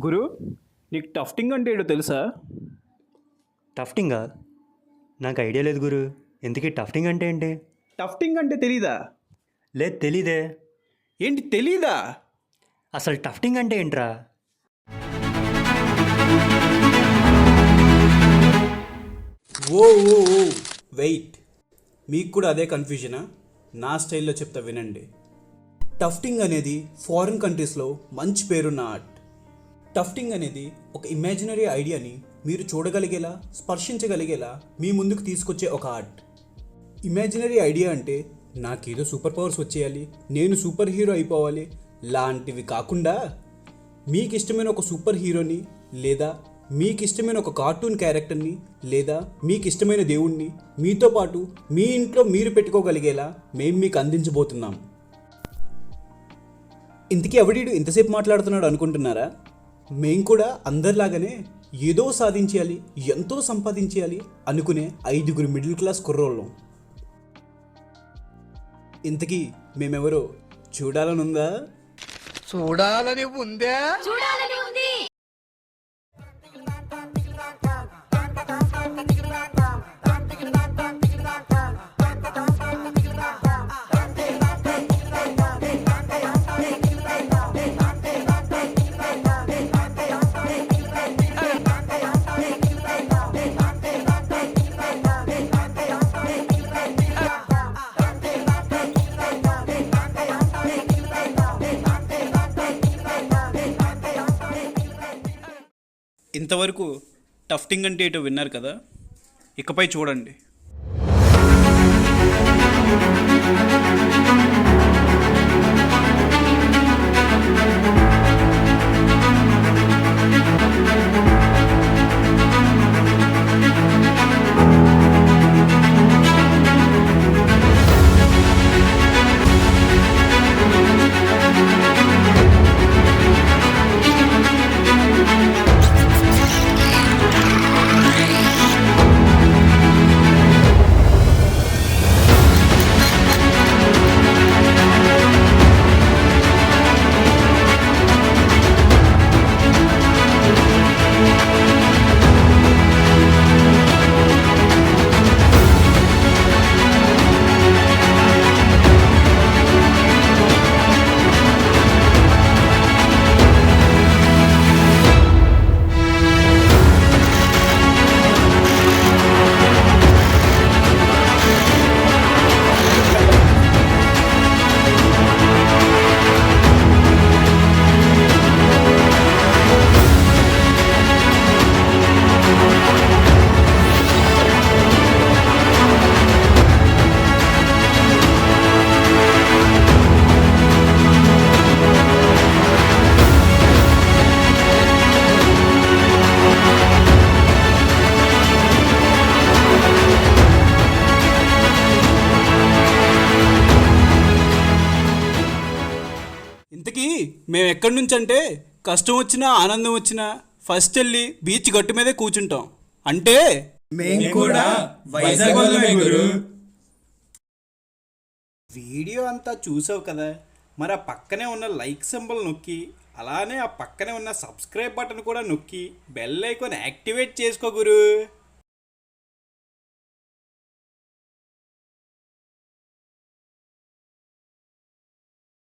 గురు, నీకు టఫ్టింగ్ అంటే ఏంటో తెలుసా? టఫ్టింగా? నాకు ఐడియా లేదు గురు. ఎందుకు టఫ్టింగ్ అంటే ఏంటి? టఫ్టింగ్ అంటే తెలీదా? లేదు, తెలీదే. ఏంటి తెలీదా? అసలు టఫ్టింగ్ అంటే ఏంట్రా? ఓ ఓ ఓ వెయిట్, మీకు కూడా అదే కన్ఫ్యూజనా? నా స్టైల్లో చెప్తా వినండి. టఫ్టింగ్ అనేది ఫారిన్ కంట్రీస్లో మంచి పేరున్న ఆర్ట్. టఫ్టింగ్ అనేది ఒక ఇమాజినరీ ఐడియాని మీరు చూడగలిగేలా, స్పర్శించగలిగేలా మీ ముందుకు తీసుకొచ్చే ఒక ఆర్ట్. ఇమాజినరీ ఐడియా అంటే నాకేదో సూపర్ పవర్స్ వచ్చేయాలి, నేను సూపర్ హీరో అయిపోవాలి లాంటివి కాకుండా, మీకు ఇష్టమైన ఒక సూపర్ హీరోని, లేదా మీకు ఇష్టమైన ఒక కార్టూన్ క్యారెక్టర్ని, లేదా మీకు ఇష్టమైన దేవుణ్ణి మీతో పాటు మీ ఇంట్లో మీరు పెట్టుకోగలిగేలా మేము మీకు అందించబోతున్నాం. ఇంతకీ ఎవడీడు ఇంతసేపు మాట్లాడుతున్నాడు అనుకుంటున్నారా? మేము కూడా అందరిలాగానే ఏదో సాధించాలి, ఎంతో సంపాదించాలి అనుకునే 5 మిడిల్ క్లాస్ కుర్రోళ్ళం. ఇంతకీ మేమెవరో చూడాలనుందా? చూడాలని ఉందే. ఇంతవరకు టఫ్టింగ్ అంటే ఏంటో విన్నారు కదా, ఇకపై చూడండి. ఇంతకీ మేము ఎక్కడి నుంచి అంటే, కష్టం వచ్చినా ఆనందం వచ్చినా ఫస్ట్ వెళ్ళి బీచ్ గట్టు మీదే కూర్చుంటాం. అంటే మేము కూడా వైజాగ్ వాళ్ళమే గురు. వీడియో అంతా చూసావు కదా, మరి ఆ పక్కనే ఉన్న లైక్ సింబల్ నొక్కి, అలానే ఆ పక్కనే ఉన్న సబ్స్క్రైబ్ బటన్ కూడా నొక్కి బెల్ ఐకాన్ యాక్టివేట్ చేసుకో గురు.